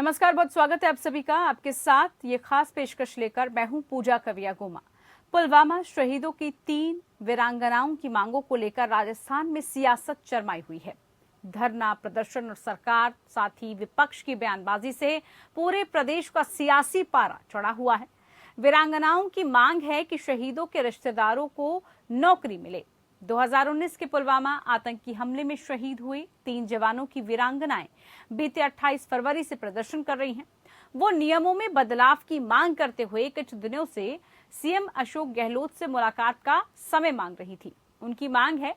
नमस्कार, बहुत स्वागत है आप सभी का। आपके साथ ये खास पेशकश लेकर मैं हूं पूजा कविया गोमा। पुलवामा शहीदों की 3 वीरांगनाओं की मांगों को लेकर राजस्थान में सियासत चरमाई हुई है। धरना प्रदर्शन और सरकार साथ ही विपक्ष की बयानबाजी से पूरे प्रदेश का सियासी पारा चढ़ा हुआ है। वीरांगनाओं की मांग है कि शहीदों के रिश्तेदारों को नौकरी मिले। 2019 के पुलवामा आतंकी हमले में शहीद हुई 3 जवानों की वीरांगनाएं बीते 28 फरवरी से प्रदर्शन कर रही हैं। वो नियमों में बदलाव की मांग करते हुए कुछ दिनों से सीएम अशोक गहलोत से मुलाकात का समय मांग रही थी। उनकी मांग है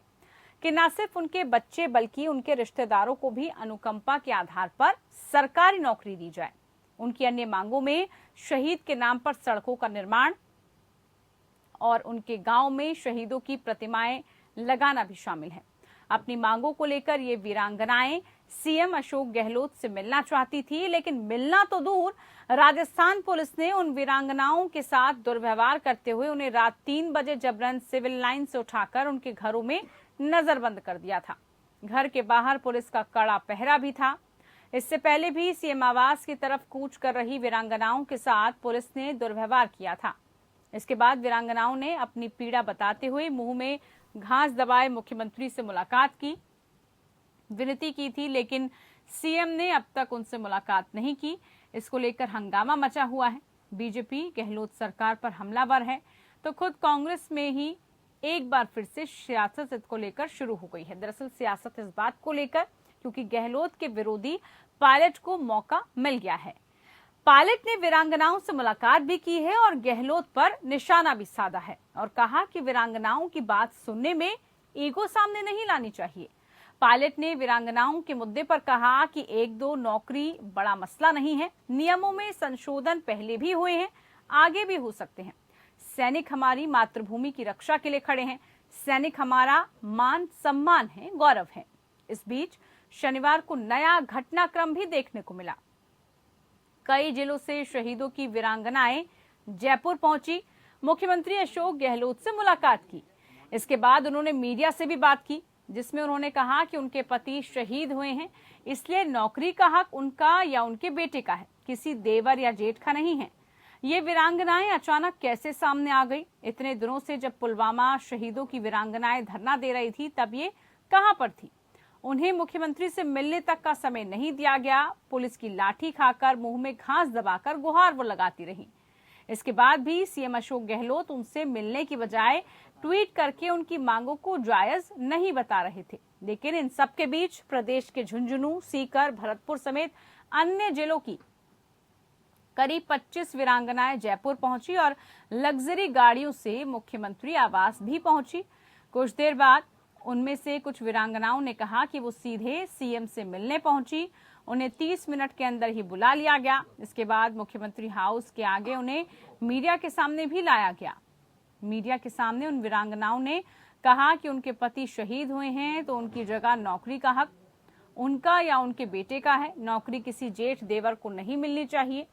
कि न सिर्फ उनके बच्चे बल्कि उनके रिश्तेदारों को भी अनुकंपा के आधार पर सरकारी नौकरी दी जाए। उनकी अन्य मांगों में शहीद के नाम पर सड़कों का निर्माण और उनके गांव में शहीदों की प्रतिमाएं लगाना भी शामिल है। अपनी मांगों को लेकर ये वीरांगनाएं सीएम अशोक गहलोत से मिलना चाहती थी, लेकिन मिलना तो दूर, राजस्थान पुलिस ने उन वीरांगनाओं के साथ दुर्व्यवहार करते हुए उन्हें रात 3 बजे जबरन सिविल लाइन से उठाकर उनके घरों में नजरबंद कर दिया था। घर के बाहर पुलिस का कड़ा पहरा भी था। इससे पहले भी सीएम आवास की तरफ कूच कर रही वीरांगनाओं के साथ पुलिस ने दुर्व्यवहार किया था। इसके बाद वीरांगनाओं ने अपनी पीड़ा बताते हुए मुंह में घास दबाए मुख्यमंत्री से मुलाकात की, विनती की थी, लेकिन सीएम ने अब तक उनसे मुलाकात नहीं की। इसको लेकर हंगामा मचा हुआ है। बीजेपी गहलोत सरकार पर हमलावर है तो खुद कांग्रेस में ही एक बार फिर से सियासत इसको लेकर शुरू हो गई है। दरअसल सियासत इस बात को लेकर क्योंकि गहलोत के विरोधी पायलट को मौका मिल गया है। पायलट ने वीरांगनाओं से मुलाकात भी की है और गहलोत पर निशाना भी साधा है और कहा कि वीरांगनाओं की बात सुनने में ईगो सामने नहीं लानी चाहिए। पायलट ने वीरांगनाओं के मुद्दे पर कहा कि 1-2 नौकरी बड़ा मसला नहीं है, नियमों में संशोधन पहले भी हुए हैं, आगे भी हो सकते हैं। सैनिक हमारी मातृभूमि की रक्षा के लिए खड़े हैं। सैनिक हमारा मान सम्मान है, गौरव है। इस बीच शनिवार को नया घटनाक्रम भी देखने को मिला। कई जिलों से शहीदों की वीरांगनाएं जयपुर पहुंची, मुख्यमंत्री अशोक गहलोत से मुलाकात की। इसके बाद उन्होंने मीडिया से भी बात की, जिसमें उन्होंने कहा कि उनके पति शहीद हुए हैं, इसलिए नौकरी का हक उनका या उनके बेटे का है, किसी देवर या जेठ का नहीं है। ये वीरांगनाएं अचानक कैसे सामने आ गई? इतने दिनों से जब पुलवामा शहीदों की वीरांगनाएं धरना दे रही थी, तब ये कहां पर थी? उन्हें मुख्यमंत्री से मिलने तक का समय नहीं दिया गया। पुलिस की लाठी खाकर मुंह में घास दबाकर गुहार वो लगाती रही। इसके बाद भी सीएम अशोक गहलोत उनसे मिलने की बजाय ट्वीट करके उनकी मांगों को जायज नहीं बता रहे थे। लेकिन इन सबके बीच प्रदेश के झुंझुनू, सीकर, भरतपुर समेत अन्य जिलों की करीब 25 वीरांगनाएं जयपुर पहुंची और लग्जरी गाड़ियों से मुख्यमंत्री आवास भी पहुंची। कुछ देर बाद उनमें से कुछ वीरांगनाओं ने कहा कि वो सीधे सीएम से मिलने पहुंची। उन्हें 30 मिनट के अंदर ही बुला लिया गया। इसके बाद मुख्यमंत्री हाउस के आगे उन्हें मीडिया के सामने भी लाया गया। मीडिया के सामने उन वीरांगनाओं ने कहा कि उनके पति शहीद हुए हैं तो उनकी जगह नौकरी का हक उनका या उनके बेटे का है। नौकरी किसी जेठ देवर को नहीं मिलनी चाहिए।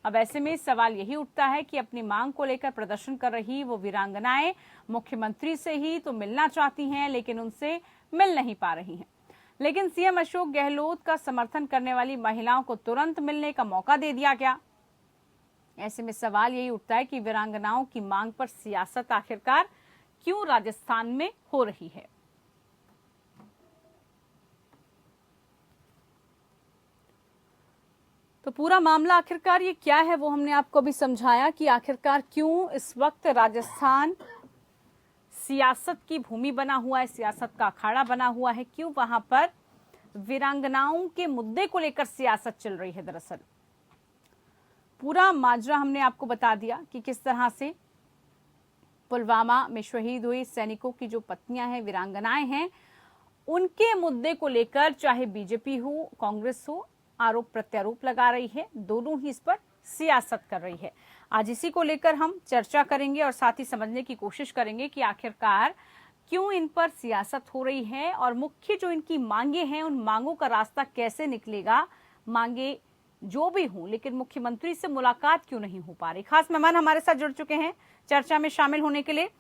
अब ऐसे में सवाल यही उठता है कि अपनी मांग को लेकर प्रदर्शन कर रही वो वीरांगनाएं मुख्यमंत्री से ही तो मिलना चाहती हैं, लेकिन उनसे मिल नहीं पा रही हैं। लेकिन सीएम अशोक गहलोत का समर्थन करने वाली महिलाओं को तुरंत मिलने का मौका दे दिया गया। ऐसे में सवाल यही उठता है कि वीरांगनाओं की मांग पर सियासत आखिरकार क्यों राजस्थान में हो रही है। तो पूरा मामला आखिरकार ये क्या है वो हमने आपको अभी समझाया कि आखिरकार क्यों इस वक्त राजस्थान सियासत की भूमि बना हुआ है, सियासत का अखाड़ा बना हुआ है, क्यों वहां पर वीरांगनाओं के मुद्दे को लेकर सियासत चल रही है। दरअसल पूरा माजरा हमने आपको बता दिया कि किस तरह से पुलवामा में शहीद हुई सैनिकों की जो पत्नियां हैं, वीरांगनाएं हैं, उनके मुद्दे को लेकर चाहे बीजेपी हो, कांग्रेस हो, आरोप प्रत्यारोप लगा रही है। दोनों ही इस पर सियासत कर रही है। आज इसी को लेकर हम चर्चा करेंगे और साथ ही समझने की कोशिश करेंगे कि आखिरकार क्यों इन पर सियासत हो रही है और मुख्य जो इनकी मांगे हैं, उन मांगों का रास्ता कैसे निकलेगा। मांगे जो भी हों, लेकिन मुख्यमंत्री से मुलाकात क्यों नहीं हो पा रही। खास मेहमान हमारे साथ जुड़ चुके हैं चर्चा में शामिल होने के लिए।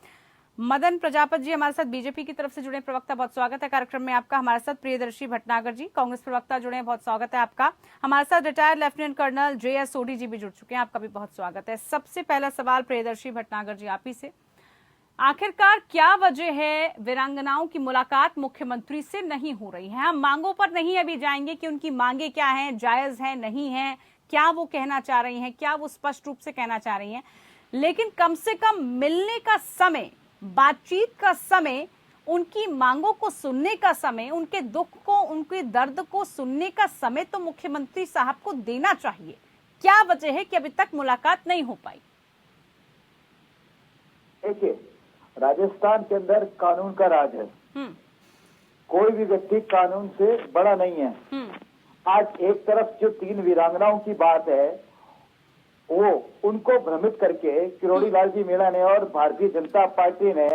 मदन प्रजापत जी हमारे साथ बीजेपी की तरफ से जुड़े प्रवक्ता, बहुत स्वागत है कार्यक्रम में आपका। हमारे साथ प्रियदर्शी भटनागर जी कांग्रेस प्रवक्ता जुड़े हैं, बहुत स्वागत है आपका। हमारे साथ retired lieutenant colonel JS Sodhi ji भी जुड़ चुके हैं, आपका भी बहुत स्वागत है। सबसे पहला सवाल प्रियदर्शी भटनागर जी आप ही से, आखिरकार क्या वजह है वीरांगनाओं की मुलाकात मुख्यमंत्री से नहीं हो रही है? हम मांगों पर नहीं अभी जाएंगे कि उनकी मांगे क्या हैं, जायज है नहीं है, क्या वो कहना चाह रही हैं, क्या वो स्पष्ट रूप से कहना चाह रही हैं, लेकिन कम से कम मिलने का समय, बातचीत का समय, उनकी मांगों को सुनने का समय, उनके दुख को, उनके दर्द को सुनने का समय तो मुख्यमंत्री साहब को देना चाहिए। क्या वजह है कि अभी तक मुलाकात नहीं हो पाई? देखिए, राजस्थान के अंदर कानून का राज है। कोई भी व्यक्ति कानून से बड़ा नहीं है। आज एक तरफ जो 3 वीरांगनाओं की बात है, वो उनको भ्रमित करके किरोड़ी लाल जी मीणा ने और भारतीय जनता पार्टी ने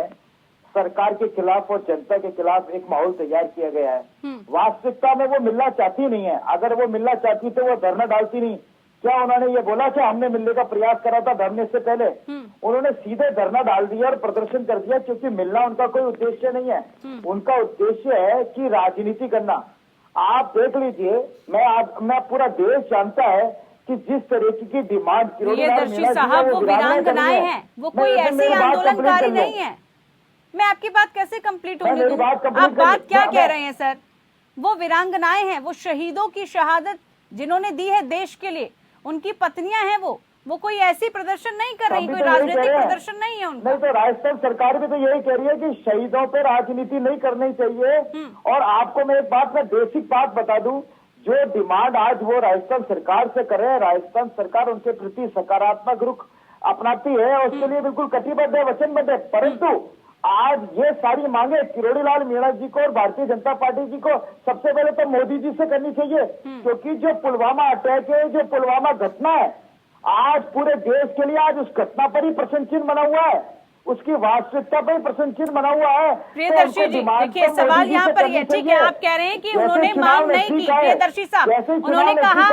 सरकार के खिलाफ और जनता के खिलाफ एक माहौल तैयार किया गया है। वास्तविकता में वो मिलना चाहती नहीं है। अगर वो मिलना चाहती तो वो धरना डालती नहीं। क्या उन्होंने ये बोला कि हमने मिलने का प्रयास करा था धरने से पहले? उन्होंने सीधे धरना डाल दिया और प्रदर्शन कर दिया, क्योंकि मिलना उनका कोई उद्देश्य नहीं है। उनका उद्देश्य है कि राजनीति करना। आप देख लीजिए, मैं पूरा देश जानता है कि जिस तरीके की डिमांड प्रियदर्शी साहब वो वीरांगनाएं हैं, वो कोई ऐसी आंदोलनकारी नहीं है। मैं आपकी बात कैसे कंप्लीट होने दूं? आप बात क्या कह रहे हैं सर? वो वीरांगनाएं हैं, वो शहीदों की शहादत जिन्होंने दी है देश के लिए, उनकी पत्नियां हैं। वो कोई ऐसी प्रदर्शन नहीं कर रही, कोई राजनीतिक प्रदर्शन नहीं है उनका। नहीं तो राजस्थान सरकार भी तो यही कह रही है कि शहीदों पे राजनीति नहीं करनी चाहिए। और आपको मैं एक बात, मैं बेसिक बात बता दूं, जो डिमांड आज वो राजस्थान सरकार से कर रहे हैं, राजस्थान सरकार उनके प्रति सकारात्मक रुख अपनाती है और उसके लिए बिल्कुल कटिबद्ध है, वचनबद्ध है। परंतु आज ये सारी मांगे किरोड़ी लाल मीणा जी को और भारतीय जनता पार्टी जी को सबसे पहले तो मोदी जी से करनी चाहिए, क्योंकि जो पुलवामा अटैक है, जो पुलवामा घटना है, आज पूरे देश के लिए आज उस घटना पर ही प्रश्न चिन्ह बना हुआ है, उसकी वास्तविकता पर ही प्रश्न चिन्ह बना हुआ है। प्रियदर्शी जी देखिए, सवाल यहाँ पर ये, ठीक है, आप कह रहे हैं कि उन्होंने मांग नहीं की। प्रियदर्शी साहब, उन्होंने कहा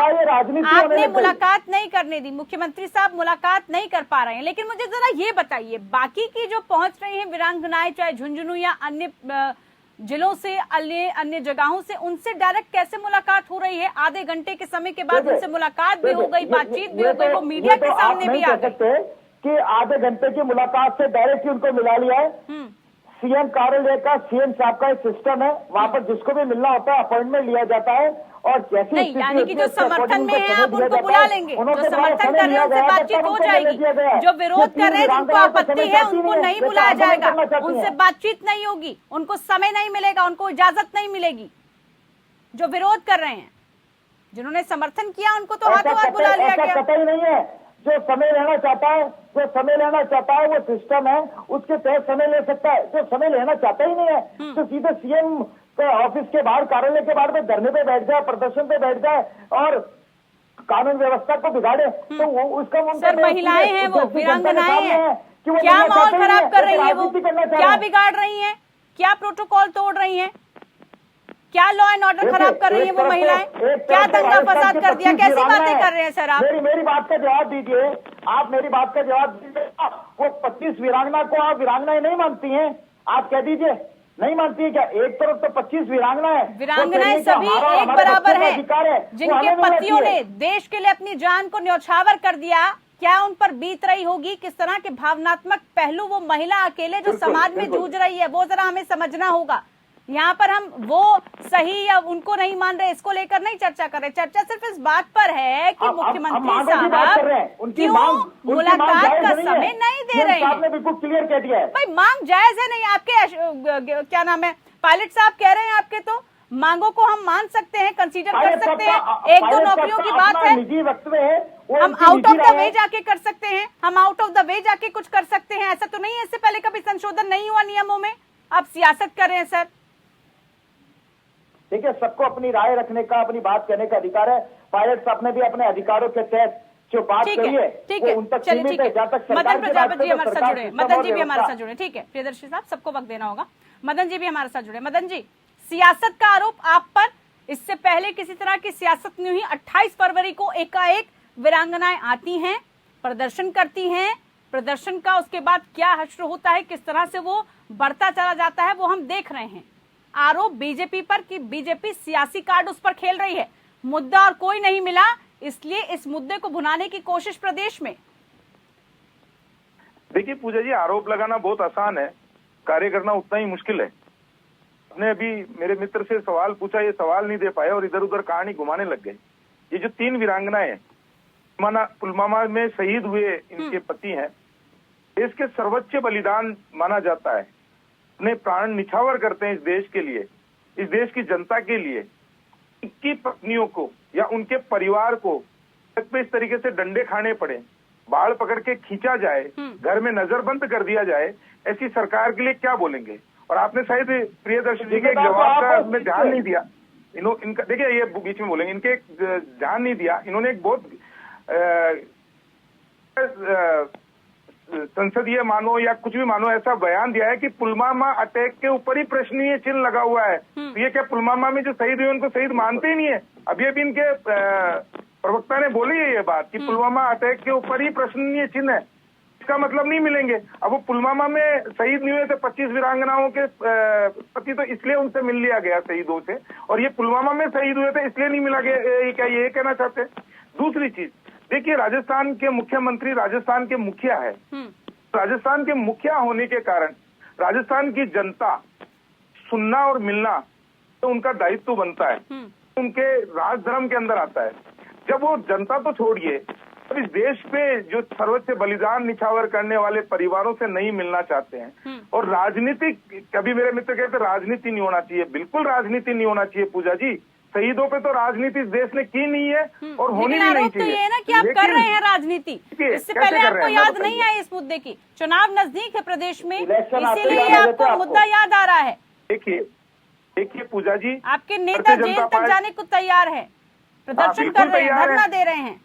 आपने मुलाकात नहीं करने दी, मुख्यमंत्री साहब मुलाकात नहीं कर पा रहे हैं। लेकिन मुझे जरा ये बताइए, बाकी की जो पहुंच रही है वीरांगनाएं, चाहे झुंझुनू या अन्य जिलों से, अन्य जगहों से, उनसे डायरेक्ट कैसे मुलाकात हो रही है? आधे घंटे के समय के बाद उनसे मुलाकात भी हो गई, बातचीत भी हो गई, वो मीडिया के सामने भी आ गए कि आधे घंटे की मुलाकात से डायरेक्ट उनको मिला लिया है। सीएम कार्यालय का, सीएम साहब का एक सिस्टम है, वहां पर जिसको भी मिलना होता है अपॉइंटमेंट लिया जाता है और जैसे नहीं, यानी कि जो समर्थन में है आप उनको बुला लेंगे, जो समर्थन कर रहे हैं उनसे बातचीत हो जाएगी, जो विरोध कर रहे हैं, जिनको आपत्ति है, उनको नहीं बुलाया जाएगा, उनसे बातचीत नहीं होगी, उनको समय नहीं मिलेगा, उनको इजाजत नहीं मिलेगी। जो विरोध कर रहे हैं, जिन्होंने समर्थन किया, उनको तो हाथों हाथ बुला लिया गया। कतई नहीं है। जो समय लेना चाहता है, जो समय लेना चाहता है, वो सिस्टम है, उसके तहत समय ले सकता है। जो समय लेना चाहता ही नहीं है तो सीधे सीएम ऑफिस के बाहर, कार्यालय के बाहर में धरने पे बैठ जाए, प्रदर्शन पे बैठ जाए और कानून व्यवस्था को बिगाड़े, तो वो उसका सर महिलाएं हैं, वो वीरांगनाएं हैं, क्या माहौल खराब कर रही है, वो क्या बिगाड़ रही है, क्या प्रोटोकॉल तोड़ रही है, क्या लॉ एंड ऑर्डर खराब कर रही है वो महिलाएं, क्या दंगा फसाद कर दिया, कैसी बातें कर रहे हैं सर आप? मेरी बात का जवाब दीजिए, आप मेरी बात का जवाब दीजिए। वो 25 वीरांगना को आप वीरांगनाएं नहीं मानती हैं? आप कह दीजिए, नहीं मानती है क्या? एक तरफ तो 25 वीरांगना है, वीरांगनाएं सभी एक बराबर है, जिनके पतियों ने देश के लिए अपनी जान को न्यौछावर कर दिया, क्या उन पर बीत रही होगी, किस तरह के भावनात्मक पहलू वो महिला अकेले जो समाज में जूझ रही है, वो जरा हमें समझना होगा। यहाँ पर हम वो सही या उनको नहीं मान रहे, इसको लेकर नहीं चर्चा कर रहे। चर्चा सिर्फ इस बात पर है कि मुख्यमंत्री साहब क्यों मुलाकात का समय नहीं दे रहे हैं। बिल्कुल क्लियर कह दिया है भाई, मांग जायज है नहीं? आपके क्या नाम है, पायलट साहब कह रहे हैं आपके, तो मांगों को हम मान सकते हैं, कंसीडर कर सकते हैं। 1-2 नौकरियों की बात है, निजी वक्तव्य है, हम आउट ऑफ द वे जाके कर सकते हैं, हम आउट ऑफ द वे जाके कुछ कर सकते हैं। ऐसा तो नहीं है इससे पहले कभी संशोधन नहीं हुआ नियमों में? आप सियासत कर रहे हैं सर। देखिए, सबको अपनी राय रखने का, अपनी बात कहने का अधिकार है। पायलट साहब ने भी अपने अधिकारों के तहत जो बात कही है वो उन तक सीमित है। जहां तक मदन प्रजापत जी हमारे साथ जुड़े, मदन जी भी हमारे साथ जुड़े। ठीक है प्रियदर्शी साहब, सबको वक्त देना होगा। मदन जी भी हमारे साथ जुड़े। मदन जी, सियासत का आरोप आप पर, इससे पहले किसी तरह की सियासत नहीं हुई। 28 फरवरी को एकाएक वीरांगनाएं आती हैं, प्रदर्शन करती हैं, प्रदर्शन का उसके बाद क्या हश्र होता है, किस तरह से वो बढ़ता चला जाता है, वो हम देख रहे हैं। आरोप बीजेपी पर कि बीजेपी सियासी कार्ड उस पर खेल रही है। मुद्दा और कोई नहीं मिला, इसलिए इस मुद्दे को भुनाने की कोशिश प्रदेश में। देखिए पूजा जी, आरोप लगाना बहुत आसान है, कार्य करना उतना ही मुश्किल है। आपने अभी मेरे मित्र से सवाल पूछा, ये सवाल नहीं दे पाए और इधर उधर कहानी घुमाने लग गए। ये जो 3 वीरांगनाएं हैं, पुलवामा में शहीद हुए इनके पति हैं, देश के सर्वोच्च बलिदान माना जाता है, अपने प्राण निछावर करते हैं इस देश के लिए, इस देश की जनता के लिए। उनकी पत्नियों को या उनके परिवार को पे इस तरीके से डंडे खाने पड़े, बाल पकड़ के खींचा जाए, घर में नजरबंद कर दिया जाए, ऐसी सरकार के लिए क्या बोलेंगे। और आपने शायद प्रियदर्शी जी के एक जवाब का उसमें ध्यान नहीं दिया। इनका देखिए, ये बीच में बोलेंगे, इनके ध्यान नहीं दिया। इन्होंने एक बहुत संसदीय मानो या कुछ भी मानो ऐसा बयान दिया है कि पुलवामा अटैक के ऊपर ही प्रश्नीय चिन्ह लगा हुआ है। तो ये क्या पुलवामा में जो शहीद हुए उनको शहीद मानते ही नहीं है? अभी अभी इनके प्रवक्ता ने बोली है ये बात कि पुलवामा अटैक के ऊपर ही प्रश्नीय चिन्ह है, इसका मतलब नहीं मिलेंगे। अब वो पुलवामा में शहीद नहीं हुए थे 25 वीरांगनाओं के पति, तो इसलिए उनसे मिल लिया गया शहीदों से, और ये पुलवामा में शहीद हुए थे इसलिए नहीं मिला गया, क्या ये कहना चाहते हैं? दूसरी चीज देखिए, राजस्थान के मुख्यमंत्री राजस्थान के मुखिया है। राजस्थान के मुखिया होने के कारण राजस्थान की जनता सुनना और मिलना तो उनका दायित्व बनता है, उनके राज धर्म के अंदर आता है। जब वो जनता तो छोड़िए, अब इस देश पे जो सर्वोच्च बलिदान निछावर करने वाले परिवारों से नहीं मिलना चाहते हैं, और राजनीति, कभी मेरे मित्र कहते राजनीति नहीं होना चाहिए, बिल्कुल राजनीति नहीं होना चाहिए पूजा जी। शहीदों पे तो राजनीति इस देश ने की नहीं है और होनी भी नहीं चाहिए। तो ये है ना कि आप कर रहे हैं राजनीति, इससे पहले आपको याद नहीं है इस मुद्दे की। चुनाव नजदीक है प्रदेश में, इसीलिए आपको मुद्दा याद आ रहा है। देखिए पूजा जी, आपके नेता जेल तक जाने को तैयार है, प्रदर्शन कर रहे हैं, धरना दे रहे हैं।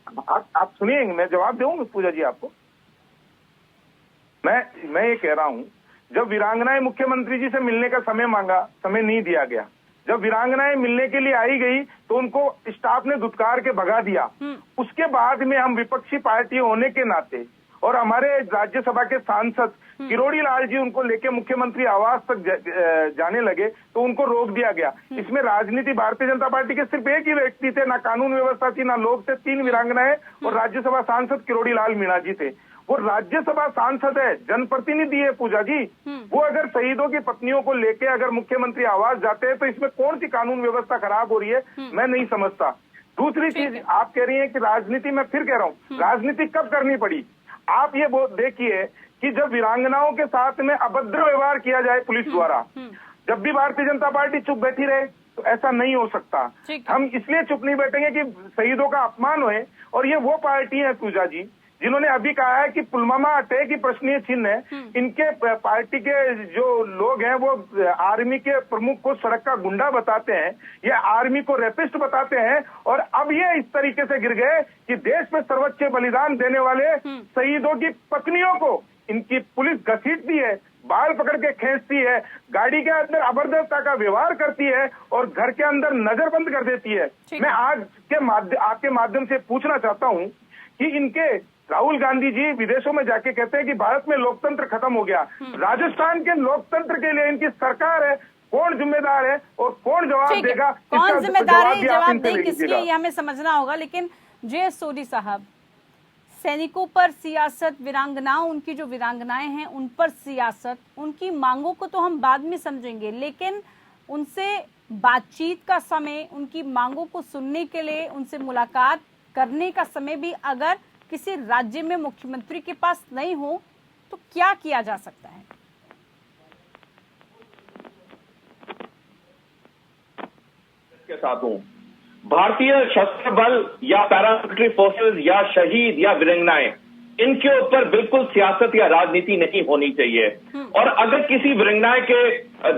आप सुनिए, मैं जवाब दूंगा पूजा जी आपको। मैं ये कह रहा हूँ, जब वीरांगनाएं मुख्यमंत्री जी से मिलने का समय मांगा, समय नहीं दिया गया। जब वीरांगनाएं मिलने के लिए आई गई तो उनको स्टाफ ने धुतकार के भगा दिया। उसके बाद में हम विपक्षी पार्टी होने के नाते और हमारे राज्यसभा के सांसद किरोड़ी लाल जी उनको लेके मुख्यमंत्री आवास तक जाने लगे तो उनको रोक दिया गया। इसमें राजनीति भारतीय जनता पार्टी के सिर्फ एक ही व्यक्ति थे, ना कानून व्यवस्था थी, ना लोग थे, 3 वीरांगनाएं और राज्यसभा सांसद किरोड़ी लाल मीणा जी थे। वो राज्यसभा सांसद है, जनप्रतिनिधि है पूजा जी। वो अगर शहीदों की पत्नियों को लेके अगर मुख्यमंत्री आवास जाते हैं तो इसमें कौन सी कानून व्यवस्था खराब हो रही है, मैं नहीं समझता। दूसरी चीज, आप कह रही हैं कि राजनीति, मैं फिर कह रहा हूँ, राजनीति कब करनी पड़ी? आप ये देखिए कि जब वीरांगनाओं के साथ में अभद्र व्यवहार किया जाए पुलिस द्वारा, जब भी भारतीय जनता पार्टी चुप बैठी रहे, तो ऐसा नहीं हो सकता। हम इसलिए चुप नहीं बैठेंगे कि शहीदों का अपमान होए। और ये वो पार्टी है पूजा जी जिन्होंने अभी कहा है कि पुलवामा अटैक ही प्रश्नीय चिन्ह है। इनके पार्टी के जो लोग हैं वो आर्मी के प्रमुख को सड़क का गुंडा बताते हैं, ये आर्मी को रेपिस्ट बताते हैं, और अब ये इस तरीके से गिर गए कि देश में सर्वोच्च बलिदान देने वाले शहीदों की पत्नियों को इनकी पुलिस घसीटती है, बाल पकड़ के खींचती है, गाड़ी के अंदर अभद्रता का व्यवहार करती है और घर के अंदर नजरबंद कर देती है। मैं आज के आपके माध्यम से पूछना चाहता हूं कि इनके राहुल गांधी जी विदेशों में जाके कहते हैं कि भारत में लोकतंत्र खत्म हो गया। राजस्थान के लोकतंत्र के लिए इनकी सरकार है, कौन जिम्मेदार है और कौन जवाब देगा? कौन जिम्मेदार है, जवाब दे किसके, ये हमें समझना होगा। लेकिन जे सोडी साहब, सैनिकों पर सियासत, वीरांगनाओं, उनकी जो वीरांगनाएं हैं उन पर सियासत, उनकी मांगों को तो हम बाद में समझेंगे, लेकिन उनसे बातचीत का समय, उनकी मांगों को सुनने के लिए उनसे मुलाकात करने का समय भी अगर किसी राज्य में मुख्यमंत्री के पास नहीं हो तो क्या किया जा सकता है? के साथ हूं, भारतीय सशस्त्र बल या पैरामिलिट्री फोर्सेस या शहीद या वीरांगनाएं, इनके ऊपर बिल्कुल सियासत या राजनीति नहीं होनी चाहिए। और अगर किसी वीरांगना के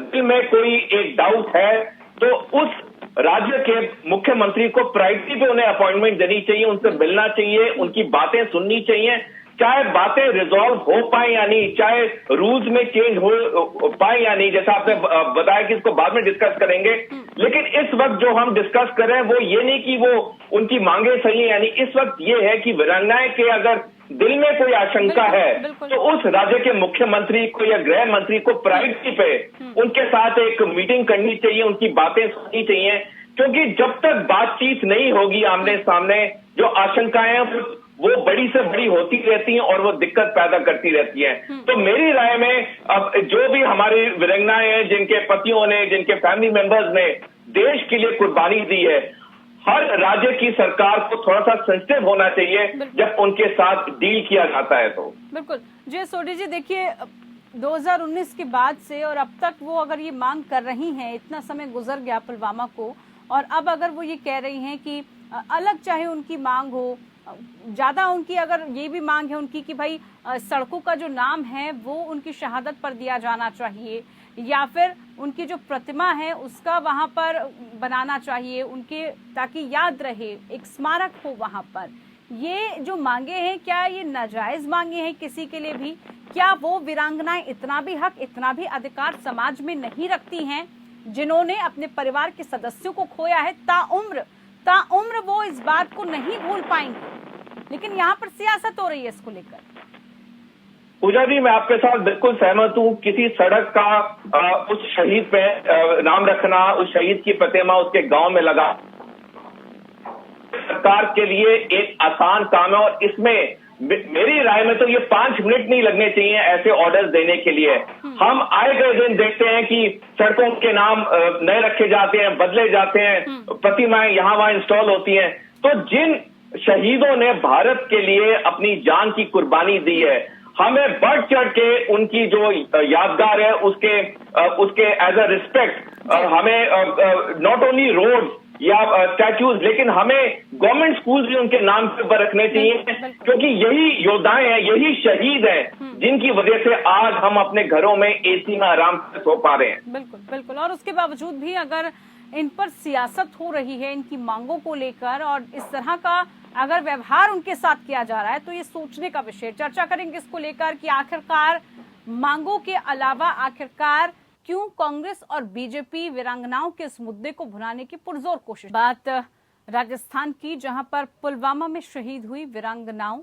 दिल में कोई एक डाउट है तो उस राज्य के मुख्यमंत्री को प्रायोरिटी पे उन्हें अपॉइंटमेंट देनी चाहिए, उनसे मिलना चाहिए, उनकी बातें सुननी चाहिए, चाहे बातें रिजॉल्व हो पाए या नहीं, चाहे रूल्स में चेंज हो पाए या नहीं, जैसा आपने बताया कि इसको बाद में डिस्कस करेंगे। लेकिन इस वक्त जो हम डिस्कस कर रहे हैं वो ये नहीं कि वो उनकी मांगे सही है, यानी इस वक्त ये है कि वीरांगनाएं के अगर दिल में कोई आशंका है तो उस राज्य के मुख्यमंत्री को या गृह मंत्री को प्राइवेसी पे उनके साथ एक मीटिंग करनी चाहिए, उनकी बातें सुननी चाहिए, क्योंकि जब तक बातचीत नहीं होगी आमने सामने, जो आशंकाएं वो बड़ी से बड़ी होती रहती हैं और वो दिक्कत पैदा करती रहती हैं। तो मेरी राय में अब जो भी हमारी वीरांगनाएं हैं, जिनके पतियों ने, जिनके फैमिली मेंबर्स ने देश के लिए कुर्बानी दी है, हर राज्य की सरकार को थोड़ा सा सेंसिटिव होना चाहिए जब उनके साथ डील किया जाता है। तो बिल्कुल जी सोढ़ी जी, देखिए 2019 के बाद से और अब तक वो अगर ये मांग कर रही हैं, इतना समय गुजर गया पुलवामा को, और अब अगर वो ये कह रही हैं कि अलग चाहे उनकी मांग हो, ज्यादा उनकी अगर ये भी मांग है उनकी कि भाई सड़कों का जो नाम है वो उनकी शहादत पर दिया जाना चाहिए, या फिर उनकी जो प्रतिमा है उसका वहां पर बनाना चाहिए उनके, ताकि याद रहे, एक स्मारक हो वहां पर। ये जो मांगे हैं, क्या ये नाजायज मांगे हैं किसी के लिए भी? क्या वो वीरांगनाएं इतना भी हक, इतना भी अधिकार समाज में नहीं रखती हैं, जिन्होंने अपने परिवार के सदस्यों को खोया है, ताउम्र वो इस बात को नहीं भूल पाएंगे, लेकिन यहाँ पर सियासत हो रही है इसको लेकर। पूजा जी, मैं आपके साथ बिल्कुल सहमत हूँ। किसी सड़क का उस शहीद पे नाम रखना, उस शहीद की प्रतिमा उसके गांव में लगा, सरकार के लिए एक आसान काम है, और इसमें मेरी राय में तो ये 5 मिनट नहीं लगने चाहिए ऐसे ऑर्डर्स देने के लिए। हम आए गए दिन देखते हैं कि सड़कों के नाम नए रखे जाते हैं, बदले जाते हैं, प्रतिमाएं यहाँ वहां इंस्टॉल होती हैं। तो जिन शहीदों ने भारत के लिए अपनी जान की कुर्बानी दी है, हमें बढ़ चढ़ के उनकी जो यादगार है उसके एज अ रिस्पेक्ट हमें नॉट ओनली रोड या स्टैच्यूज, लेकिन हमें गवर्नमेंट स्कूल्स भी उनके नाम पर रखने चाहिए, क्योंकि यही योद्धाएं हैं, यही शहीद हैं जिनकी वजह से आज हम अपने घरों में एसी में आराम से सो पा रहे हैं। बिल्कुल बिल्कुल। और उसके बावजूद भी अगर इन पर सियासत हो रही है इनकी मांगों को लेकर, और इस तरह का अगर व्यवहार उनके साथ किया जा रहा है, तो ये सोचने का विषय। चर्चा करेंगे इसको लेकर कि आखिरकार मांगों के अलावा आखिरकार क्यों कांग्रेस और बीजेपी वीरांगनाओं के इस मुद्दे को भुनाने की पुरजोर कोशिश। बात राजस्थान की, जहां पर पुलवामा में शहीद हुई वीरांगनाओं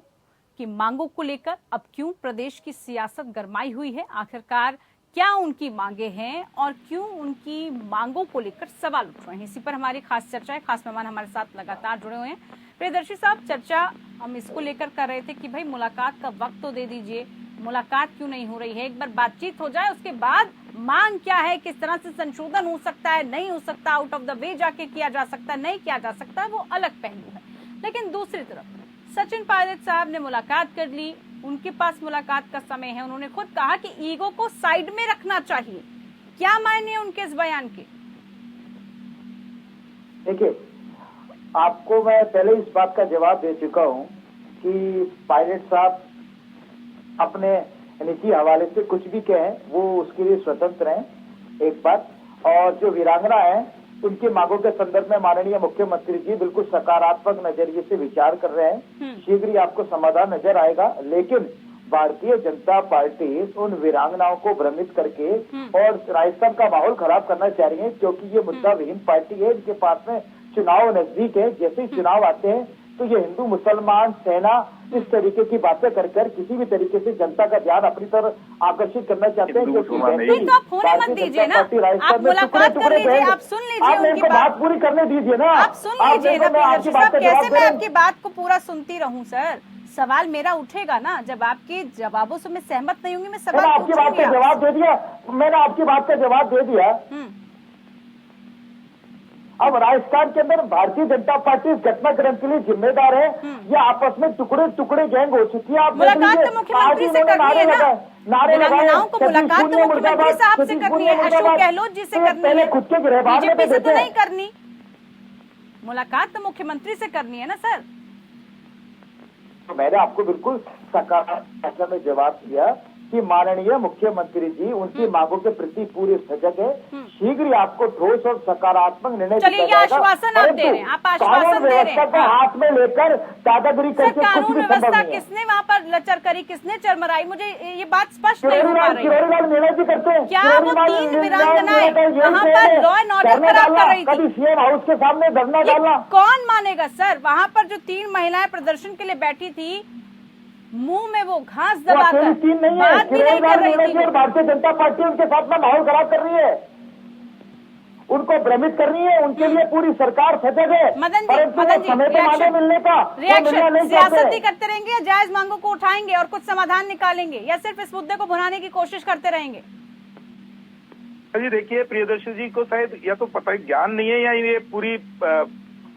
की मांगों को लेकर अब क्यों प्रदेश की सियासत गरमाई हुई है, आखिरकार क्या उनकी मांगे हैं और क्यों उनकी मांगों को लेकर सवाल उठ रहे हैं, इसी पर हमारी खास चर्चा है। खास मेहमान हमारे साथ लगातार जुड़े हुए हैं। प्रियदर्शी साहब, चर्चा हम इसको लेकर कर रहे थे कि भाई मुलाकात का वक्त तो दे दीजिए, मुलाकात क्यों नहीं हो रही है, एक बार बातचीत हो जाए, उसके बाद मांग क्या है, किस तरह से संशोधन हो सकता है, नहीं हो सकता, आउट ऑफ द वे जाके किया जा सकता है, नहीं किया जा सकता, वो अलग पहलू है। लेकिन दूसरी तरफ सचिन पायलट साहब ने मुलाकात कर ली, उनके पास मुलाकात का समय है, उन्होंने खुद कहा कि ईगो को साइड में रखना चाहिए। क्या मायने हैं उनके इस बयान के? देखिए, आपको मैं पहले इस बात का जवाब दे चुका हूं कि पायलट साहब अपने निजी हवाले से कुछ भी कहें, वो उसके लिए स्वतंत्र हैं, एक बात। और जो वीरांगना है, उनकी मांगों के संदर्भ में माननीय मुख्यमंत्री जी बिल्कुल सकारात्मक नजरिए से विचार कर रहे हैं, शीघ्र ही आपको समाधान नजर आएगा। लेकिन भारतीय जनता पार्टी उन वीरांगनाओं को भ्रमित करके और राजस्थान का माहौल खराब करना चाह रही है, क्योंकि ये मुद्दा विहीन पार्टी है, इनके पास में चुनाव नजदीक है। जैसे ही चुनाव आते हैं तो ये हिंदू मुसलमान सेना इस तरीके की बातें कर किसी भी तरीके से जनता का ध्यान अपनी तरफ आकर्षित करना चाहते हैं, क्योंकि तो आप होने मत दीजिए ना, आप मुलाकात कर लीजिए, आप सुन लीजिए उनकी बात पूरी करने दीजिए ना, आप सुन लीजिए ना। प्रियदर्शी साहब, कैसे मैं आपकी बात को पूरा सुनती रहूं सर? सवाल मेरा उठेगा ना, जब आपके जवाबों से मैं सहमत नहीं होंगी, मैं सवाल आपकी बात का जवाब दे दिया, मैंने आपकी बात का जवाब दे दिया। अब राजस्थान के अंदर भारतीय जनता पार्टी इस घटनाक्रम के लिए जिम्मेदार है। ये आपस में टुकड़े टुकड़े गैंग हो चुकी है। आप मुलाकात तो मुख्यमंत्री से करनी है ना, वीरांगनाओं को मुलाकात तो मुख्यमंत्री साहब से करनी है, अशोक गहलोत जी से करनी है, खुद के गिरफ्तार बीजेपी से तो नहीं करनी। मुलाकात तो मुख्यमंत्री से करनी है ना सर। तो मैंने आपको बिल्कुल सकारात्मक में जवाब दिया कि माननीय मुख्यमंत्री जी उनकी मांगों के प्रति पूरे सजग है, शीघ्र ही आपको ठोस और सकारात्मक निर्णय चलिए, ये आश्वासन आप दे रहे हैं, आप आश्वासन दे रहे हैं, हाथ में लेकर दादागिरी करके कानून व्यवस्था किसने वहाँ पर लचर करी, किसने चरमराई, मुझे ये बात स्पष्ट नहीं हो पा रही है। निर्णय भी करते हैं, क्या वो 3 वीरांगनाएं वहाँ पर लॉ एंड ऑर्डर खराब कर रही थी? सीएम हाउस के सामने धरना डालना कौन मानेगा सर? वहाँ पर जो 3 महिलाएं प्रदर्शन के लिए बैठी थी, मुंह में वो घास वो दबाकर अकेली टीम नहीं है, बात भी नहीं कर रही थी। और भारतीय जनता पार्टी उनके साथ में माहौल खराब कर रही है, उनको भ्रमित कर रही है। उनके लिए पूरी सरकार सजग है, मदन परंतु जी समय पे मांगे मिलने का रिएक्शन सियासत ही करते रहेंगे या जायज मांगों को उठाएंगे और कुछ समाधान निकालेंगे, या सिर्फ इस मुद्दे को भुनाने की कोशिश करते रहेंगे? जी देखिए, प्रियदर्शी जी को शायद या तो पता ज्ञान नहीं है या ये पूरी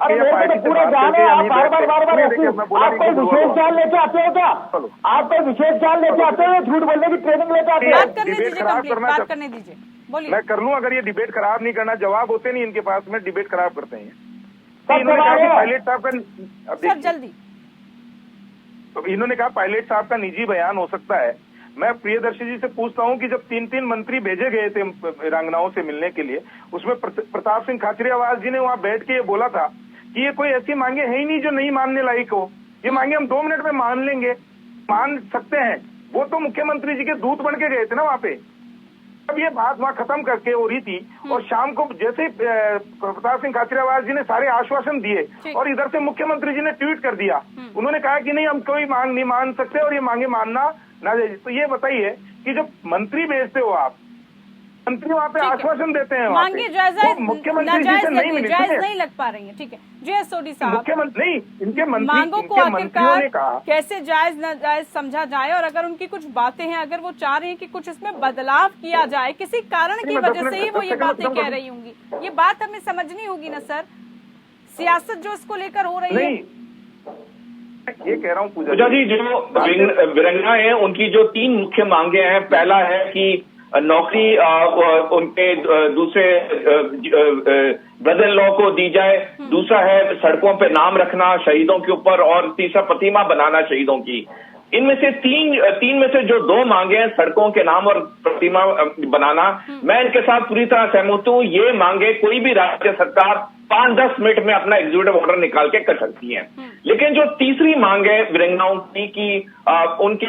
अरे मेरे को तो पूरा ज्ञान है। आप बार बार आप कोई विशेष ज्ञान लेके आते हो क्या? आप कोई विशेष ज्ञान लेके आते हो, झूठ बोलने की ट्रेनिंग लेके आते हो? बात करने दीजिए, बात करने दीजिए, बोलिए। मैं कर लूं, अगर ये डिबेट खराब नहीं करना, जवाब होते नहीं इनके पास में, डिबेट खराब करते हैं। पायलट साहब का सर जल्दी, इन्होंने कहा पायलट साहब का निजी बयान हो सकता है। मैं प्रियदर्शी जी से पूछता हूं कि जब 3 मंत्री भेजे गए थे वीरांगनाओं से मिलने के लिए, उसमें प्रताप सिंह खाचरियावास जी ने वहां बैठ के ये बोला था कि ये कोई ऐसी मांगे है ही नहीं जो नहीं मानने लायक हो, ये मांगे हम 2 मिनट में मान लेंगे, मान सकते हैं। वो तो मुख्यमंत्री जी के दूत बन के गए थे ना वहां पे। अब ये बात वहां खत्म करके हो रही थी और शाम को जैसे प्रताप सिंह खाचरियावास जी ने सारे आश्वासन दिए और इधर से मुख्यमंत्री जी ने ट्वीट कर दिया, उन्होंने कहा कि नहीं हम कोई मांग नहीं मान सकते और ये मांगे मानना ना जाए। तो ये बताइए कि जब मंत्री भेजते हो आप, मंत्री वहाँ पे आश्वासन देते हैं, मांगे मुख्यमंत्री जी से नहीं मिली, जायज नहीं लग पा रही है। ठीक है जी सोडी साहब, मुख्यमंत्री नहीं, इनके मांगों को आखिरकार कैसे जायज नाजायज समझा जाए, और अगर उनकी कुछ बातें हैं, अगर वो चाह रही हैं कि कुछ इसमें बदलाव किया जाए, किसी कारण की वजह से ही वो ये बातें कह रही होंगी, ये बात हमें समझनी होगी ना सर। सियासत जो इसको लेकर हो रही है, ये कह रहा हूँ पूजा जी, जो वीरांगना है उनकी जो 3 मुख्य मांगे हैं, पहला है कि नौकरी उनके दूसरे ब्रदर इन लॉ को दी जाए, दूसरा है सड़कों पे नाम रखना शहीदों के ऊपर, और तीसरा प्रतिमा बनाना शहीदों की। इनमें से तीन में से जो 2 मांगे हैं, सड़कों के नाम और प्रतिमा बनाना, मैं इनके साथ पूरी तरह सहमत हूं। ये मांगे कोई भी राज्य सरकार 5-10 मिनट में अपना एग्जीक्यूटिव ऑर्डर निकाल के कर सकती है। लेकिन जो तीसरी मांग है वीरांगनाओं की कि उनके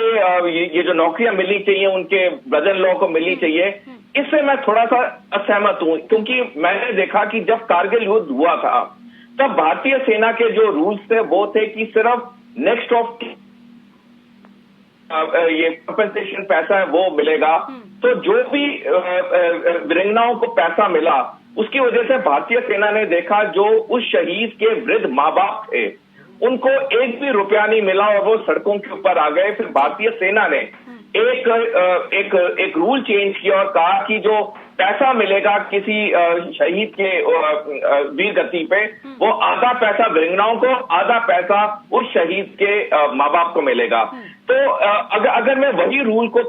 ये जो नौकरियां मिलनी चाहिए, उनके ब्रदर इन लॉ को मिलनी चाहिए, इससे मैं थोड़ा सा असहमत हूं। क्योंकि मैंने देखा कि जब कारगिल युद्ध हुआ था तब भारतीय सेना के जो रूल्स थे वो थे कि सिर्फ नेक्स्ट ऑफ ये कंपनसेशन पैसा है वो मिलेगा। तो जो भी वीरांगनाओं को पैसा मिला उसकी वजह से भारतीय सेना ने देखा जो उस शहीद के वृद्ध माँ बाप थे उनको एक भी रुपया नहीं मिला और वो सड़कों के ऊपर आ गए। फिर भारतीय सेना ने एक रूल चेंज किया और कहा कि जो पैसा मिलेगा किसी शहीद के वीर गति पे, वो आधा पैसा वीरांगनाओं को, आधा पैसा उस शहीद के माँ बाप को मिलेगा। तो अगर मैं वही रूल को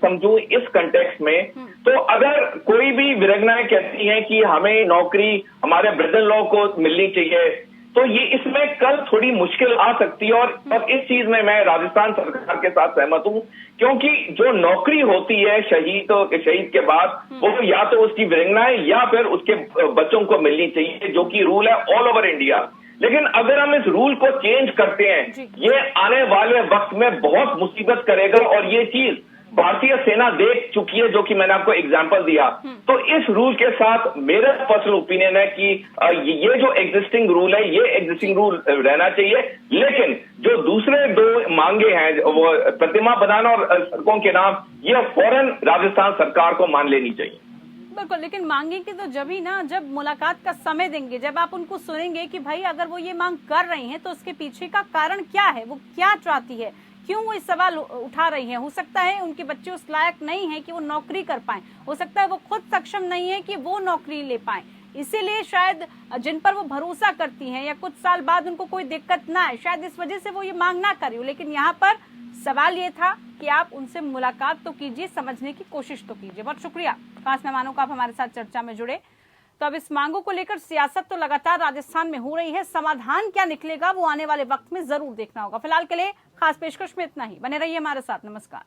समझूं इस कंटेक्स्ट में, तो अगर कोई भी वीरांगनाएं कहती हैं कि हमें नौकरी हमारे ब्रदर इन लॉ को मिलनी चाहिए, तो ये इसमें कल थोड़ी मुश्किल आ सकती है। और इस चीज में मैं राजस्थान सरकार के साथ सहमत हूं, क्योंकि जो नौकरी होती है शहीद के बाद, वो या तो उसकी वीरांगनाएं या फिर उसके बच्चों को मिलनी चाहिए, जो कि रूल है ऑल ओवर इंडिया। लेकिन अगर हम इस रूल को चेंज करते हैं, ये आने वाले वक्त में बहुत मुसीबत करेगा। और ये चीज भारतीय सेना देख चुकी है, जो कि मैंने आपको एग्जांपल दिया। तो इस रूल के साथ मेरा पर्सनल ओपिनियन है कि ये जो एग्जिस्टिंग रूल है, ये एग्जिस्टिंग रूल रहना चाहिए। लेकिन जो दूसरे 2 मांगे हैं, वो प्रतिमा बनाना और सड़कों के नाम, ये फौरन राजस्थान सरकार को मान लेनी चाहिए। बिल्कुल, लेकिन मांगेंगे तो जब ही ना, जब मुलाकात का समय देंगे, जब आप उनको सुनेंगे कि भाई अगर वो ये मांग कर रही हैं तो उसके पीछे का कारण क्या है, वो क्या चाहती है, क्यों वो इस सवाल उठा रही हैं। हो सकता है उनके बच्चे उस लायक नहीं है कि वो नौकरी कर पाएं, हो सकता है वो खुद सक्षम नहीं है कि वो नौकरी ले पाएं, इसीलिए शायद जिन पर वो भरोसा करती हैं या कुछ साल बाद उनको कोई दिक्कत ना आए, शायद इस वजह से वो ये मांग ना करी हो। लेकिन यहाँ पर सवाल ये था कि आप उनसे मुलाकात तो कीजिए, समझने की कोशिश तो कीजिए। बहुत शुक्रिया खास मेहमानों का, आप हमारे साथ चर्चा में जुड़े। तो अब इस मांगों को लेकर सियासत तो लगातार राजस्थान में हो रही है, समाधान क्या निकलेगा वो आने वाले वक्त में जरूर देखना होगा। फिलहाल के लिए खास पेशकश में इतना ही, बने रहिए हमारे साथ। नमस्कार।